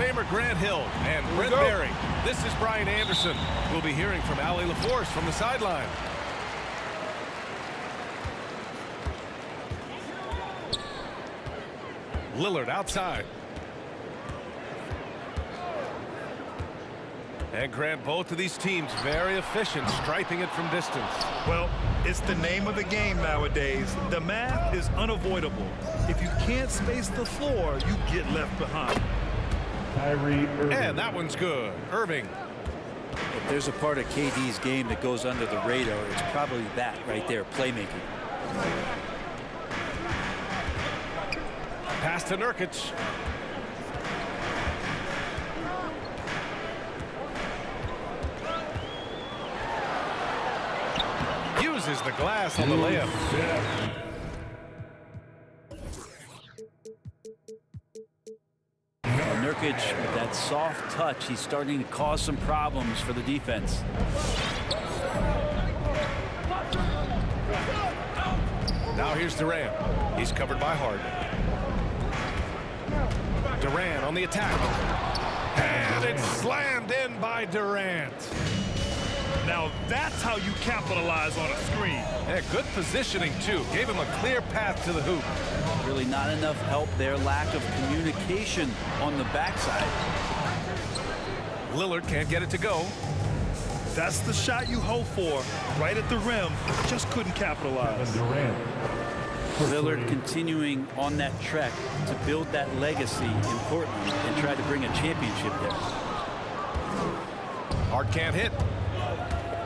Famer Grant Hill and Brent Barry. This is Brian Anderson. We'll be hearing from Allie LaForce from the sideline. Lillard outside. And Grant, both of these teams very efficient, striping it from distance. Well, it's the name of the game nowadays. The math is unavoidable. If you can't space the floor, you get left behind. Kyrie Irving. And that one's good. Irving. If there's a part of KD's game that goes under the radar, it's probably that right there, playmaking. Pass to Nurkic. Uses the glass on the layup. Nurkic, with that soft touch, he's starting to cause some problems for the defense. Now here's Durant. He's covered by Hart. Durant on the attack. And it's slammed in by Durant. Now that's how you capitalize on a screen. Yeah, good positioning, too. Gave him a clear path to the hoop. Really not enough help there. Lack of communication on the backside. Lillard can't get it to go. That's the shot you hope for. Right at the rim. Just couldn't capitalize. Durant. Lillard continuing on that trek to build that legacy in Portland and try to bring a championship there. Hart can't hit.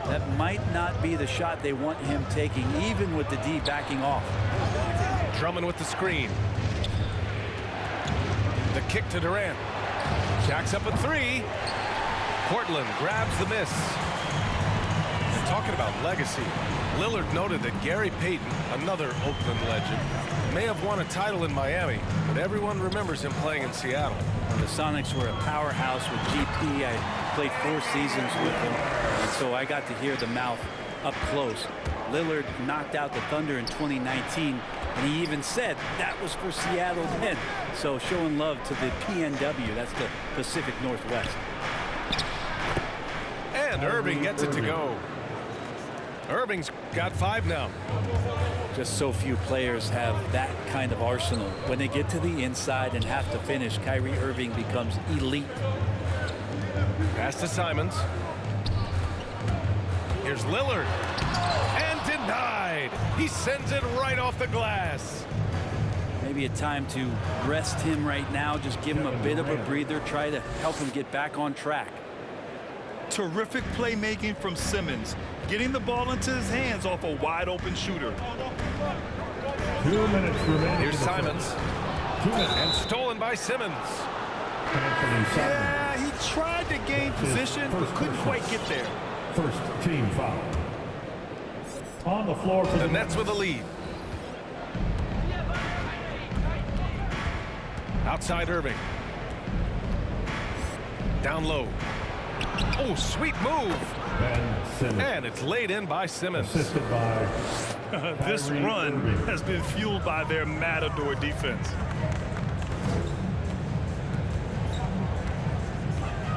That might not be the shot they want him taking, even with the D backing off. Drummond with the screen. The kick to Durant. Jacks up a three. Portland grabs the miss. And talking about legacy, Lillard noted that Gary Payton, another Oakland legend, may have won a title in Miami, but everyone remembers him playing in Seattle. The Sonics were a powerhouse with GP. I played 4 seasons with him, and so I got to hear the mouth up close. Lillard knocked out the Thunder in 2019, and he even said that was for Seattle then. So showing love to the PNW, that's the Pacific Northwest. And Irving gets it to go. Irving's got 5 now. Just so few players have that kind of arsenal. When they get to the inside and have to finish, Kyrie Irving becomes elite. Pass to Simons. Here's Lillard. And denied. He sends it right off the glass. Maybe a time to rest him right now. Just give him a bit of a breather. Try to help him get back on track. Terrific playmaking from Simmons. Getting the ball into his hands off a wide-open shooter. 2 minutes remaining. Here's Simons. 2 minutes. And stolen by Simmons. Anthony Simons. Yeah, he tried to gain position, but couldn't quite get there. First team foul. On the floor for The Nets with a lead. Outside Irving. Down low. Oh, sweet move. Ben Simmons. And it's laid in by Simmons. Assisted by This Kyrie run Irving. has been fueled by their Matador defense.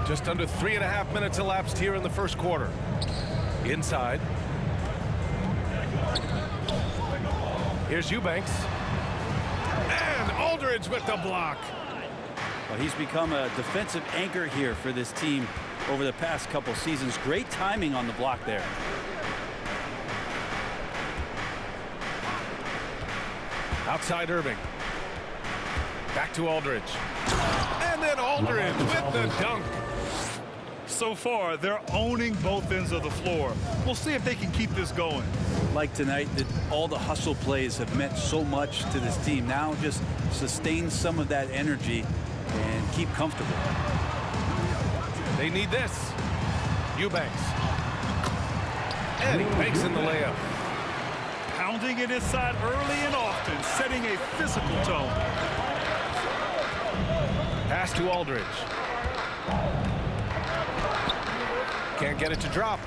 Just under 3.5 minutes elapsed here in the first quarter. Inside. Here's Eubanks. And Aldridge with the block. Well, he's become a defensive anchor here for this team over the past couple seasons. Great timing on the block there. Outside Irving. Back to Aldridge. And then Aldridge with the dunk. So far, they're owning both ends of the floor. We'll see if they can keep this going. Like tonight, that all the hustle plays have meant so much to this team. Now just sustain some of that energy and keep comfortable. They need this. Eubanks. And he banks in the layup. Pounding it inside early and often, setting a physical tone. Pass to Aldridge. Can't get it to drop.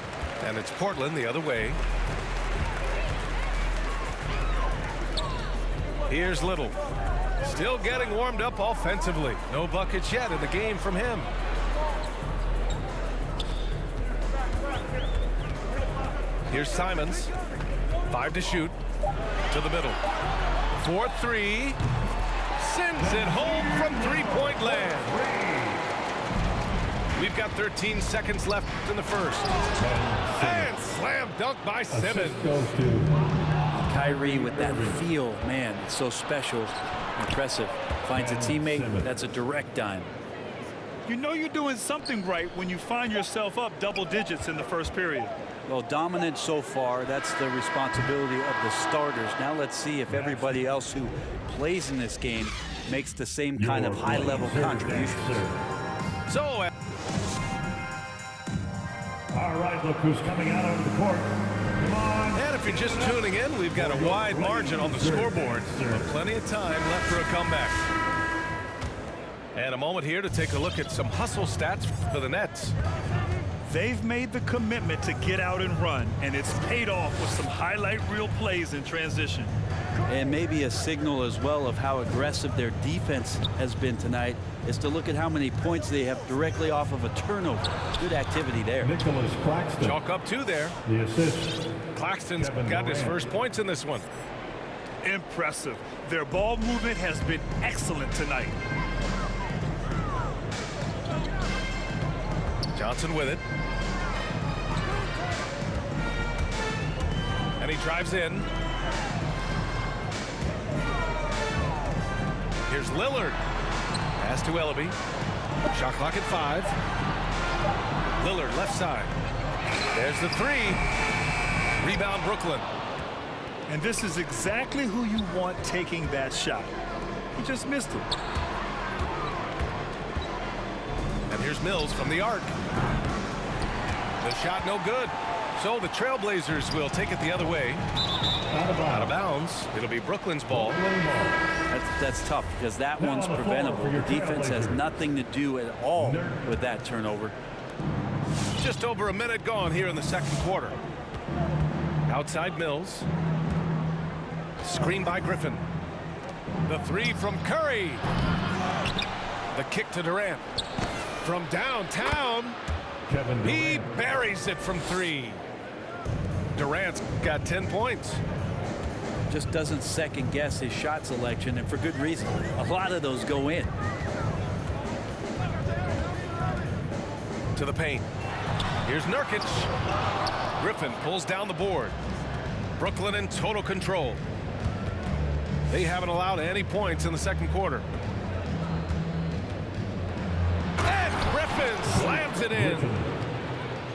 And it's Portland the other way. Here's Little. Still getting warmed up offensively. No buckets yet in the game from him. Here's Simons. 5 to shoot. To the middle. 4-3. Sends it home from three-point land. We've got 13 seconds left in the first. And slam dunk by Simmons. Kyrie with that feel, man, it's so special, impressive. Finds a teammate, that's a direct dime. You know you're doing something right when you find yourself up double digits in the first period. Well, dominant so far. That's the responsibility of the starters. Now let's see if everybody else who plays in this game makes the same kind of high-level contribution. So, All right, look who's coming out onto the court. Come on. and if you're just tuning in, we've got a wide margin on the scoreboard, but plenty of time left for a comeback. And a moment here to take a look at some hustle stats for the Nets. They've made the commitment to get out and run, and it's paid off with some highlight reel plays in transition. And maybe a signal as well of how aggressive their defense has been tonight is to look at how many points they have directly off of a turnover. Good activity there. Nicholas Claxton. Chalk up 2 there. The assist. Claxton's Kevin got his Durant. first points in this one. Impressive. Their ball movement has been excellent tonight. Johnson with it. And he drives in. Here's Lillard. Pass to Ellaby. Shot clock at 5. Lillard left side. There's the 3. Rebound Brooklyn. And this is exactly who you want taking that shot. He just missed it. And here's Mills from the arc. The shot no good. So the Trailblazers will take it the other way. Out of bounds. It'll be Brooklyn's ball. That's tough because that one's preventable. The defense has nothing to do at all with that turnover. Just over a minute gone here in the second quarter. Outside Mills. Screen by Griffin. The 3 from Curry. The kick to Durant. From downtown. Kevin Durant. He buries it from 3. Durant's got 10 points. Just doesn't second guess his shot selection, and for good reason. A lot of those go in. To the paint. Here's Nurkic. Griffin pulls down the board. Brooklyn in total control. They haven't allowed any points in the second quarter. And Griffin slams it in.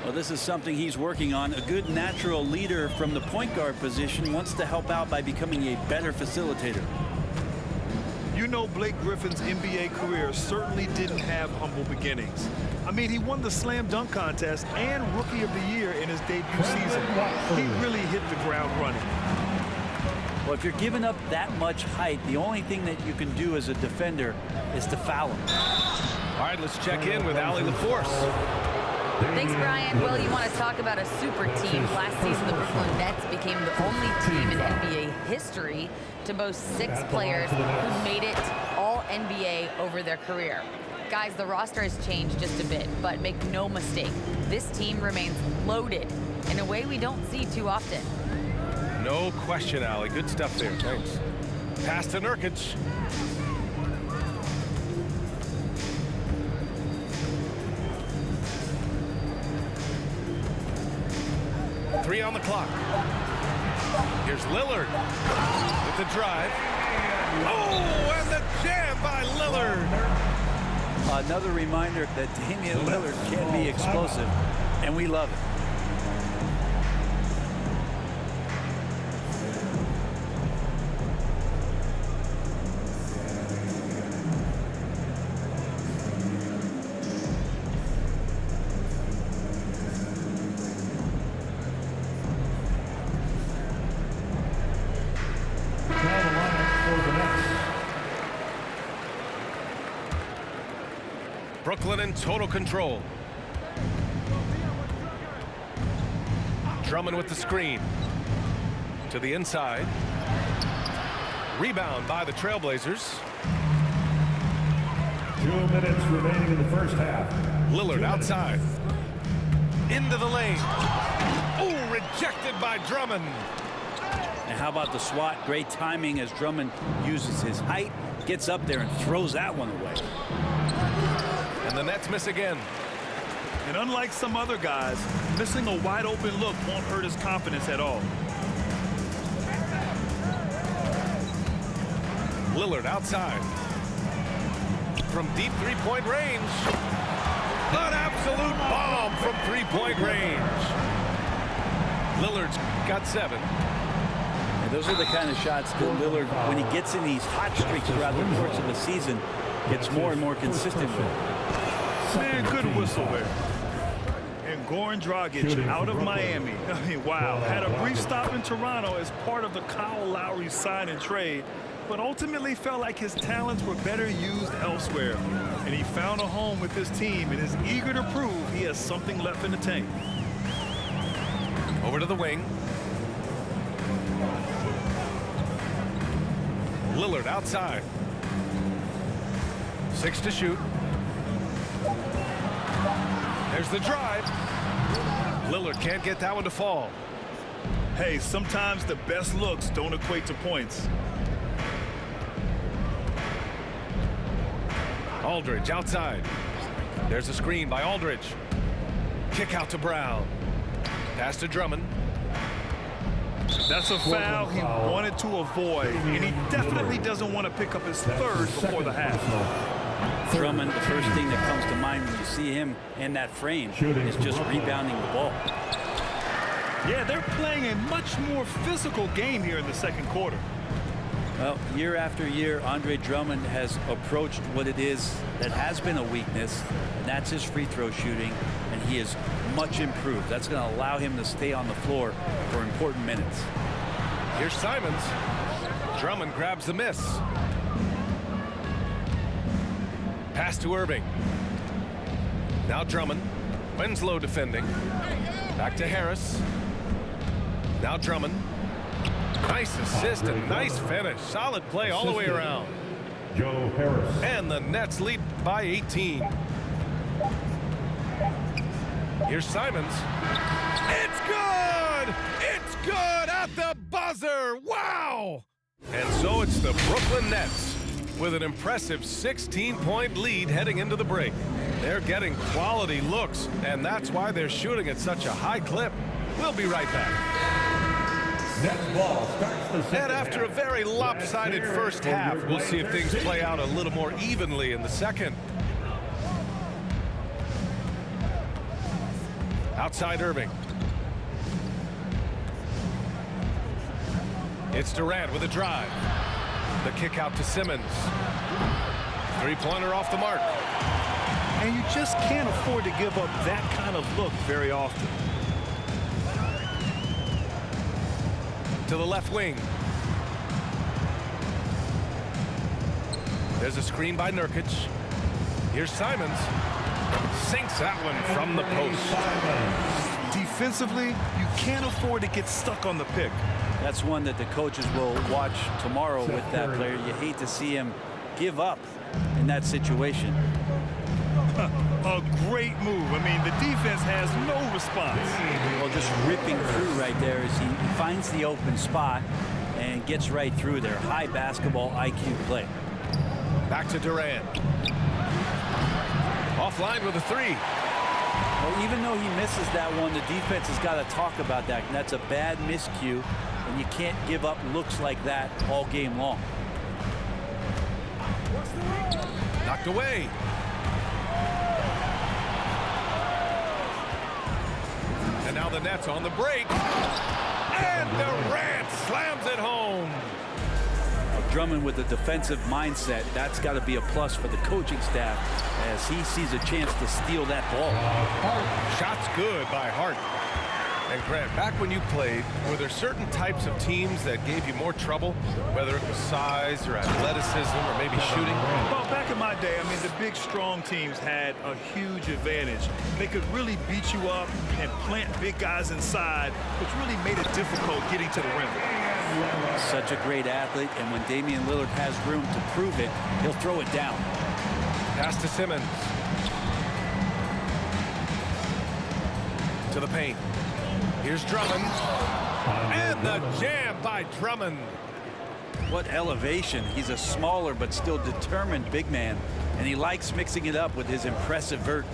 Well, this is something he's working on. A good natural leader from the point guard position wants to help out by becoming a better facilitator. You know Blake Griffin's NBA career certainly didn't have humble beginnings. I mean, he won the slam dunk contest and Rookie of the Year in his debut season. He really hit the ground running. Well, if you're giving up that much height, the only thing that you can do as a defender is to foul him. All right, let's check in with Allie LaForce. Thanks, Brian. Well, you want to talk about a super team. Last season, the Brooklyn Nets became the only team in NBA history to boast 6 players who made it all NBA over their career. Guys, the roster has changed just a bit, but make no mistake, this team remains loaded in a way we don't see too often. No question, Allie. Good stuff there. Thanks. Pass to Nurkic. Three on the clock. Here's Lillard with the drive. Oh, and the jam by Lillard. Another reminder that Damian Lillard can be explosive, and we love it. Brooklyn in total control. Drummond with the screen. To the inside. Rebound by the Trailblazers. 2 minutes remaining in the first half. Lillard outside. Into the lane. Oh, rejected by Drummond. And how about the swat? Great timing as Drummond uses his height, gets up there and throws that one away. And the Nets miss again. And unlike some other guys, missing a wide open look won't hurt his confidence at all. Lillard outside. From deep three-point range. An absolute bomb from three-point range. Lillard's got 7. And those are the kind of shots that Lillard, when he gets in these hot streaks throughout the course of the season, gets more and more consistent with. Man, good whistle there. And Goran Dragic out of Miami. I mean, wow. Had a brief stop in Toronto as part of the Kyle Lowry sign and trade, but ultimately felt like his talents were better used elsewhere. And he found a home with this team and is eager to prove he has something left in the tank. Over to the wing. Lillard outside. 6 to shoot. There's the drive. Lillard can't get that one to fall. Hey, sometimes the best looks don't equate to points. Aldridge outside. There's a screen by Aldridge. Kick out to Brown. Pass to Drummond. That's a foul he wanted to avoid, and he definitely doesn't want to pick up his third before the half. Drummond, the first thing that comes to mind when you see him in that frame is just rebounding the ball. Yeah, they're playing a much more physical game here in the second quarter. Well, year after year, Andre Drummond has approached what it is that has been a weakness, and that's his free throw shooting, and he is much improved. That's going to allow him to stay on the floor for important minutes. Here's Simons. Drummond grabs the miss. Pass to Irving. Now Drummond. Winslow defending. Back to Harris. Now Drummond. Nice assist and nice finish. Solid play all the way around. Joe Harris. And the Nets lead by 18. Here's Simons. It's good! It's good at the buzzer! Wow! And so it's the Brooklyn Nets with an impressive 16-point lead heading into the break. They're getting quality looks, and that's why they're shooting at such a high clip. We'll be right back. Nets ball starts the second And after a half. very lopsided first half, we'll see if things play out a little more evenly in the second. Outside Irving. It's Durant with a drive. The kick out to Simmons. Three-pointer off the mark. And you just can't afford to give up that kind of look very often. To the left wing. There's a screen by Nurkic. Here's Simons. Sinks that one from the post. Defensively, you can't afford to get stuck on the pick. That's one that the coaches will watch tomorrow with that player. You hate to see him give up in that situation. A great move. I mean, the defense has no response. Well, just ripping through right there as he finds the open spot and gets right through there. High basketball IQ play. Back to Durant. Offline with a three. Well, even though he misses that one, the defense has got to talk about that. And that's a bad miscue, and you can't give up looks like that all game long. Knocked away. And now the Nets on the break. And Durant slams it home. Drummond with the defensive mindset, that's got to be a plus for the coaching staff as he sees a chance to steal that ball. Shots good by Hart. And Grant, back when you played, were there certain types of teams that gave you more trouble, whether it was size or athleticism or maybe shooting? Well, back in my day, I mean, the big, strong teams had a huge advantage. They could really beat you up and plant big guys inside, which really made it difficult getting to the rim. Such a great athlete, and when Damian Lillard has room to prove it, he'll throw it down. Pass to Simmons. To the paint. Here's Drummond. And the jam by Drummond. What elevation. He's a smaller but still determined big man, and he likes mixing it up with his impressive vert.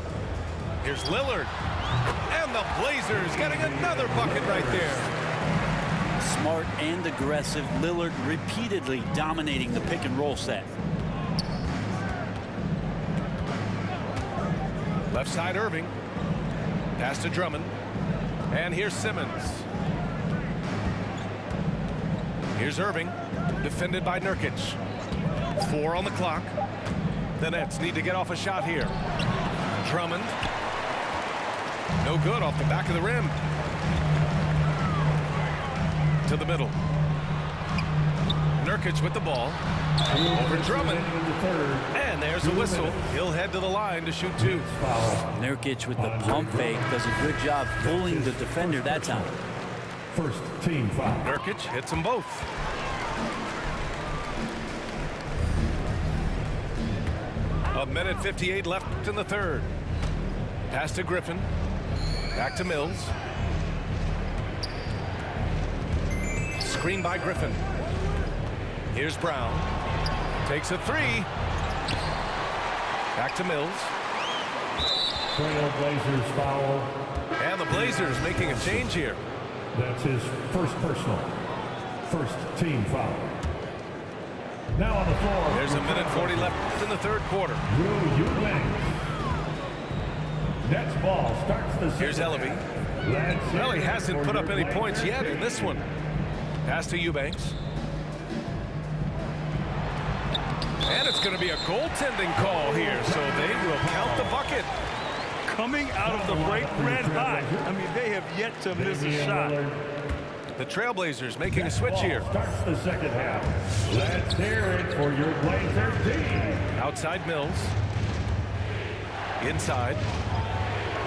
Here's Lillard. And the Blazers getting another bucket right there. Smart and aggressive, Lillard repeatedly dominating the pick and roll set. Left side Irving. Pass to Drummond. And here's Simmons. Here's Irving. Defended by Nurkic. 4 on the clock. The Nets need to get off a shot here. Drummond. No good off the back of the rim. To the middle. Nurkic with the ball. Over Drummond. And there's a whistle. He'll head to the line to shoot 2. Nurkic with the pump fake does a good job fooling the defender that time. First team foul. Nurkic hits them both. A minute 58 left in the third. Pass to Griffin. Back to Mills. Screen by Griffin. Here's Brown. Takes a 3. Back to Mills. Blazers foul. And the Blazers making a change here. That's his first personal. First team foul. Now on the floor. There's a minute 40 left in the third quarter. Drew Eubanks. Nets ball starts the Here's Ellaby. Well, he hasn't put up any points yet in this one. Pass to Eubanks. And it's going to be a goaltending call here, so they will count the bucket. Coming out of the break red hot. I mean, they have yet to miss a shot. The Trailblazers making a switch here. Starts the second half. Let's hear it for your Blazer team. Outside Mills. Inside.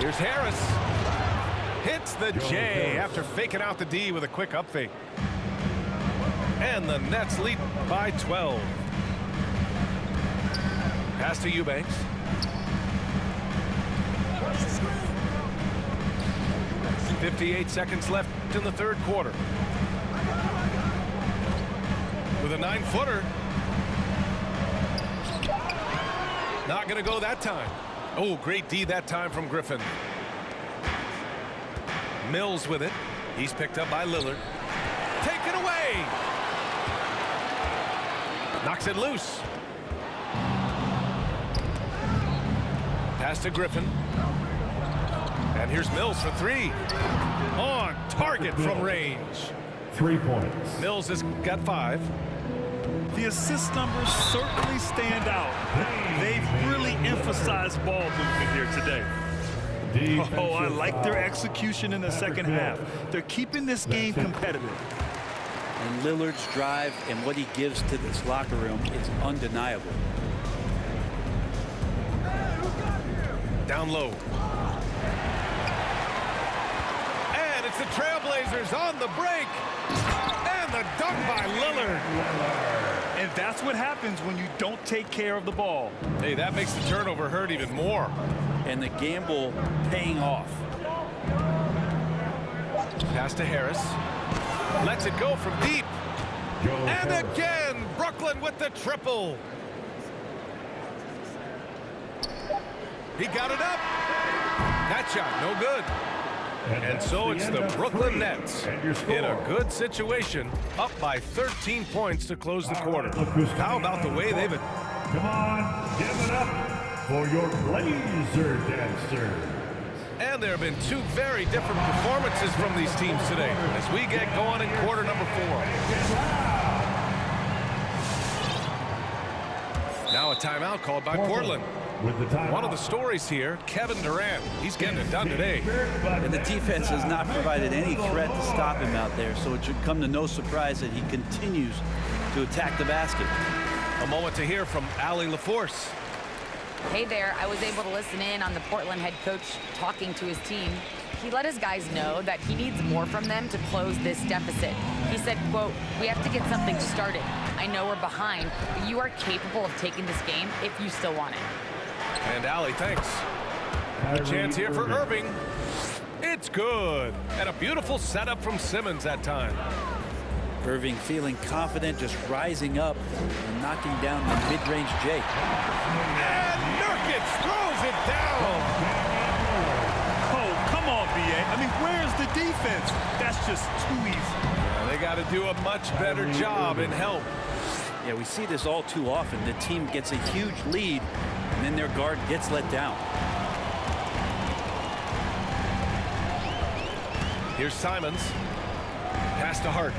Here's Harris. Hits the J after faking out the D with a quick up fake. And the Nets lead by 12. Pass to Eubanks. .58 seconds left in the third quarter. With a 9-footer. Not going to go that time. Oh, great D that time from Griffin. Mills with it. He's picked up by Lillard. Taken away. Knocks it loose. Pass to Griffin. And here's Mills for 3. On target from range. 3 points. Mills has got 5. The assist numbers certainly stand out. They've really emphasized ball movement here today. Oh, I like their execution in the second half. They're keeping this game competitive. And Lillard's drive and what he gives to this locker room is undeniable. Down low. And it's the Trailblazers on the break. And the dunk by Lillard. And that's what happens when you don't take care of the ball. Hey, that makes the turnover hurt even more. And the gamble paying off. Pass to Harris. Lets it go from deep. And again, Brooklyn with the triple. He got it up. That shot, no good. And so it's the Brooklyn Nets in a good situation, up by 13 points to close the quarter. How about the way they've... Come on, give it up for your Blazer dancers. And there have been 2 very different performances from these teams today as we get going in quarter number 4. Now a timeout called by Portland. One of the stories here, Kevin Durant. He's getting it done today. And the defense has not provided any threat to stop him out there, so it should come to no surprise that he continues to attack the basket. A moment to hear from Allie LaForce. Hey there, I was able to listen in on the Portland head coach talking to his team. He let his guys know that he needs more from them to close this deficit. He said, quote, "We have to get something started. I know we're behind, but you are capable of taking this game if you still want it." And Allie, thanks. A chance here for Irving. It's good. And a beautiful setup from Simmons that time. Irving feeling confident, just rising up and knocking down the mid-range J. And Nurkic throws it down. Oh, come on, BA. I mean, where's the defense? That's just too easy. Yeah, they got to do a much better job in help. Yeah, we see this all too often. The team gets a huge lead, and then their guard gets let down. Here's Simons. Pass to Hart.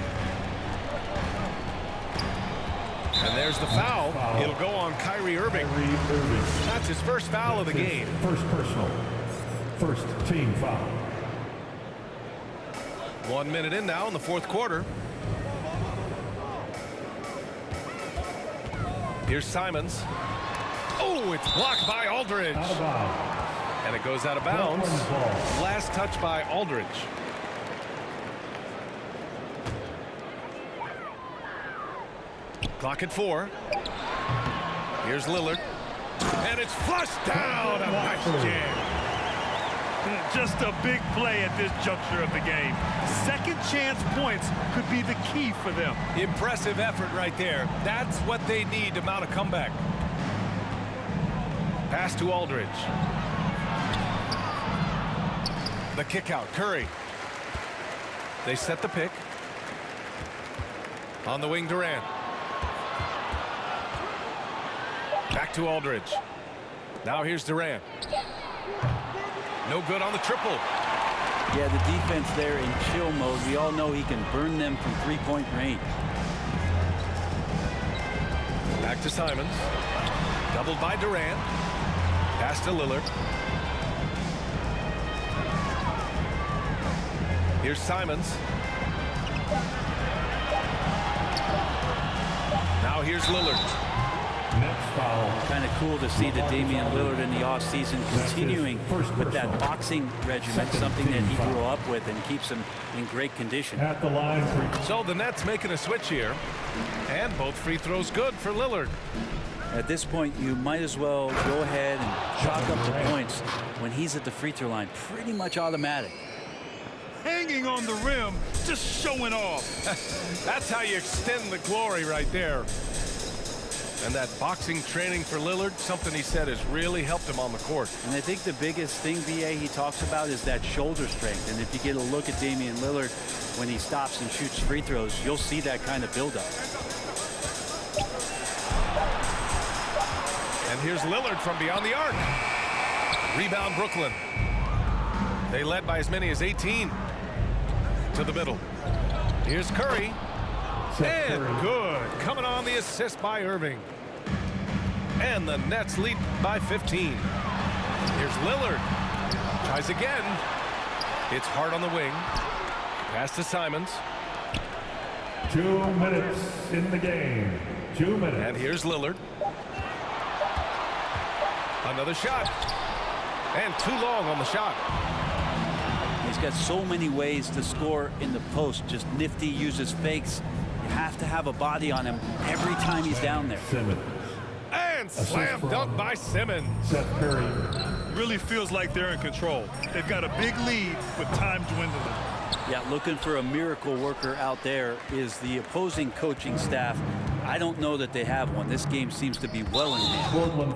And there's the foul. It'll go on Kyrie Irving. That's his first foul of the game. First personal. First team foul. 1 minute in now in the fourth quarter. Here's Simons. Oh, it's blocked by Aldridge. Out of bounds. And it goes out of bounds. Last touch by Aldridge. Clock at 4. Here's Lillard. And it's flushed down. A nice jam. Just a big play at this juncture of the game. Second chance points could be the key for them. Impressive effort right there. That's what they need to mount a comeback. Pass to Aldridge. The kick out. Curry. They set the pick. On the wing, Durant. Back to Aldridge. Now here's Durant. No good on the triple. Yeah, the defense there in chill mode. We all know he can burn them from three-point range. Back to Simons. Doubled by Durant. Pass to Lillard. Here's Simons. Now here's Lillard. Next foul. Kind of cool to see the Damian Lillard in the offseason continuing with that boxing regimen, something that he grew up with and keeps him in great condition. At the line. So the Nets making a switch here. And both free throws good for Lillard. At this point, you might as well go ahead and chalk up the points when he's at the free throw line. Pretty much automatic. Hanging on the rim, just showing off. That's how you extend the glory right there. And that boxing training for Lillard, something he said has really helped him on the court. And I think the biggest thing, BA, he talks about is that shoulder strength. And if you get a look at Damian Lillard when he stops and shoots free throws, you'll see that kind of buildup. And here's Lillard from beyond the arc. Rebound Brooklyn. They led by as many as 18. To the middle. Here's Curry. And good. Coming on the assist by Irving. And the Nets lead by 15. Here's Lillard. Tries again. It's Hart on the wing. Pass to Simons. 2 minutes in the game. 2 minutes. And here's Lillard. Another shot. And too long on the shot. He's got so many ways to score in the post. Just nifty, uses fakes. You have to have a body on him every time he's down there. Simmons. And slam dunk by Simmons. Seth Curry. Really feels like they're in control. They've got a big lead with time dwindling. Yeah, looking for a miracle worker out there is the opposing coaching staff. I don't know that they have one. This game seems to be well in hand. Portland